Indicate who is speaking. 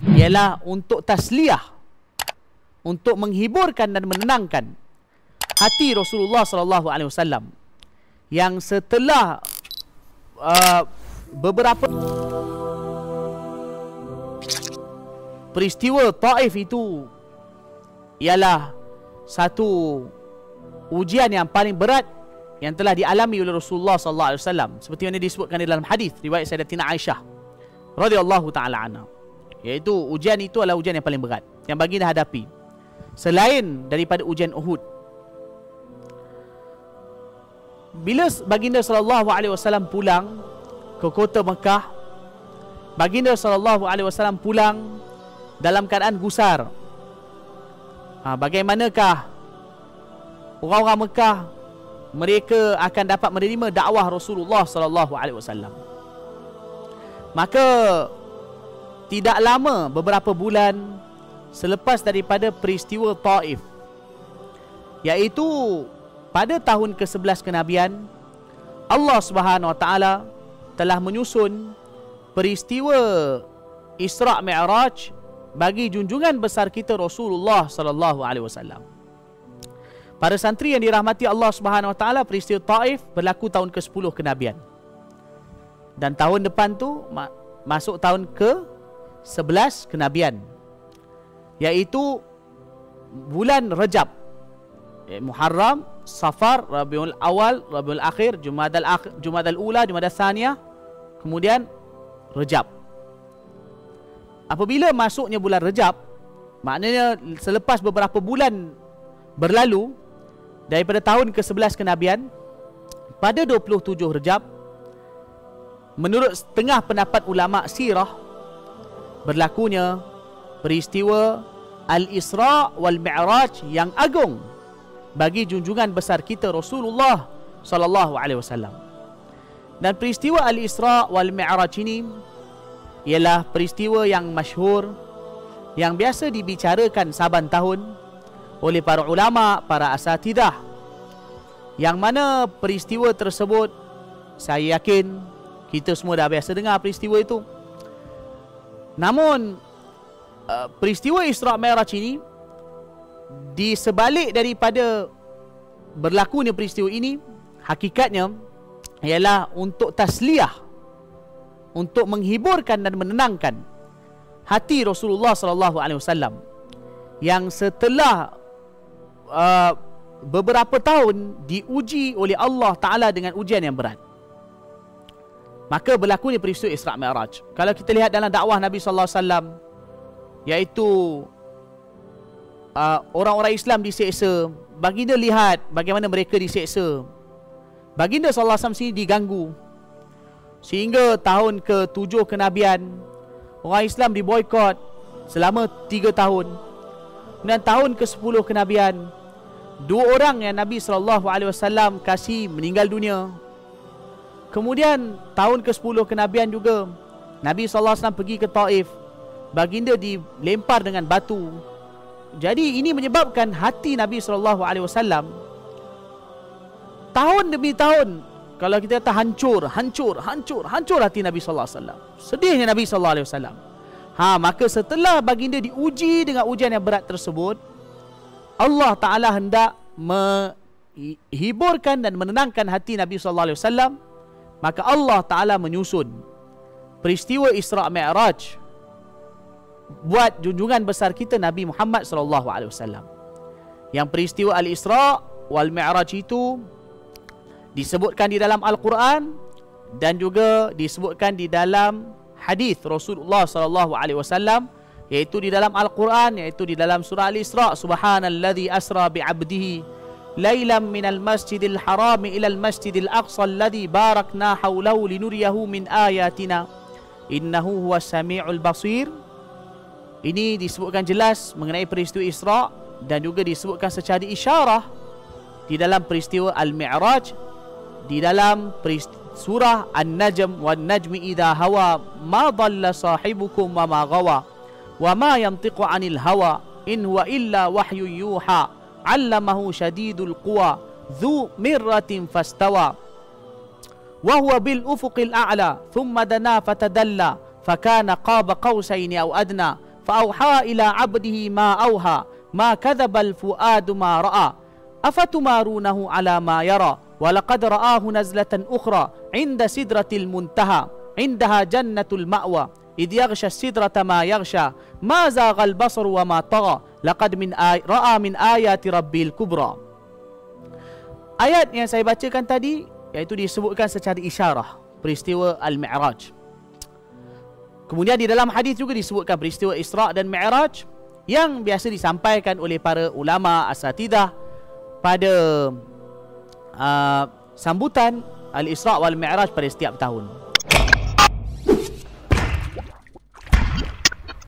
Speaker 1: ialah untuk tasliyah, untuk menghiburkan dan menenangkan hati Rasulullah SAW yang setelah beberapa peristiwa Taif itu ialah satu ujian yang paling berat yang telah dialami oleh Rasulullah SAW, seperti yang disebutkan di dalam hadis riwayat Sayyidatina Aisyah radhiyallahu taala anha, iaitu ujian itu adalah ujian yang paling berat yang baginda hadapi selain daripada ujian Uhud. Bila baginda SAW pulang ke kota Mekah, baginda SAW pulang dalam keadaan gusar. Bagaimanakah orang-orang Mekah mereka akan dapat menerima dakwah Rasulullah SAW? Maka tidak lama, beberapa bulan selepas daripada peristiwa Taif, iaitu pada tahun ke-11 kenabian, Allah Subhanahu Wa Taala telah menyusun peristiwa Isra' Mi'raj bagi junjungan besar kita Rasulullah sallallahu alaihi wasallam. Para santri yang dirahmati Allah Subhanahu Wa Taala, peristiwa Taif berlaku tahun ke-10 kenabian. Dan tahun depan tu masuk tahun ke-11 kenabian, iaitu bulan Rajab, Muharram, Safar, Rabiul Awal, Rabiul Akhir, Jumadal Ula, Jumadal Thaniyah, kemudian Rajab. Apabila masuknya bulan Rajab, maknanya selepas beberapa bulan berlalu daripada tahun ke-11 kenabian, pada 27 Rajab, menurut setengah pendapat ulama sirah, berlakunya peristiwa Al-Isra' wal Mi'raj yang agung bagi junjungan besar kita Rasulullah sallallahu alaihi wasallam. Dan peristiwa Al-Isra' wal Mi'raj ini ialah peristiwa yang masyhur, yang biasa dibicarakan saban tahun oleh para ulama, para asatidah, yang mana peristiwa tersebut saya yakin kita semua dah biasa dengar peristiwa itu. Namun peristiwa Isra' Mi'raj ini, di sebalik daripada berlakunya peristiwa ini, hakikatnya ialah untuk tasliyah, untuk menghiburkan dan menenangkan hati Rasulullah SAW yang setelah beberapa tahun diuji oleh Allah Ta'ala dengan ujian yang berat. Maka berlakunya peristiwa Isra' Mi'raj. Kalau kita lihat dalam dakwah Nabi SAW, iaitu orang-orang Islam diseksa, baginda lihat bagaimana mereka diseksa. Baginda SAW sini diganggu, sehingga tahun ke-7 kenabian orang Islam diboikot selama 3 tahun. Dan tahun ke-10 kenabian, 2 orang yang Nabi SAW kasih meninggal dunia. Kemudian tahun ke-10 kenabian juga, Nabi SAW pergi ke Taif, baginda dilempar dengan batu. Jadi ini menyebabkan hati Nabi SAW tahun demi tahun, kalau kita kata hancur hati Nabi SAW. Sedihnya Nabi SAW. Maka setelah baginda diuji dengan ujian yang berat tersebut, Allah Ta'ala hendak menghiburkan dan menenangkan hati Nabi SAW. Maka Allah Ta'ala menyusun peristiwa Isra' Mi'raj buat junjungan besar kita Nabi Muhammad SAW. Yang peristiwa Al-Isra' wal Mi'raj itu disebutkan di dalam Al-Quran dan juga disebutkan di dalam hadis Rasulullah SAW, yaitu di dalam Al-Quran, yaitu di dalam surah Al-Isra', Subhanalladzi asra bi'abdihi lailan minal masjidil harami ilal masjidil aqsa alladzi barakna hawlahu linuriyahu min ayatina innahu huwas sami'ul basir. Ini disebutkan jelas mengenai peristiwa Isra' dan juga disebutkan secara isyarah di dalam peristiwa Al-Mi'raj, di dalam surah An-Najm, wan najmi idha hawa ma dhalla sahibukum wa ma ghawa wa ma yantiqu 'anil hawa in huwa illa wahyu yuha 'allamahu shadidul quwa dzu mirratin fastawa wa huwa bil ufuqil a'la thumma dana fatadalla fakana qaba qausaini aw adna فأوحى إلى عبده ما أوحى ما كذب الفؤاد ما رأى أفتمارونه على ما يرى ولقد رآه نزلة أخرى عند سدرة المنتهى عندها جنة المأوى إذ يغشى السدرة ما يغشى ما زاغ البصر وما طغى لقد رأى من آيات ربي الكبرى. Ayat yang saya bacakan tadi, iaitu disebutkan secara isyarah peristiwa Al-Mi'raj. Kemudian di dalam hadis juga disebutkan peristiwa Isra' dan Mi'raj yang biasa disampaikan oleh para ulama asatidah pada sambutan Al-Isra' wal Mi'raj pada setiap tahun.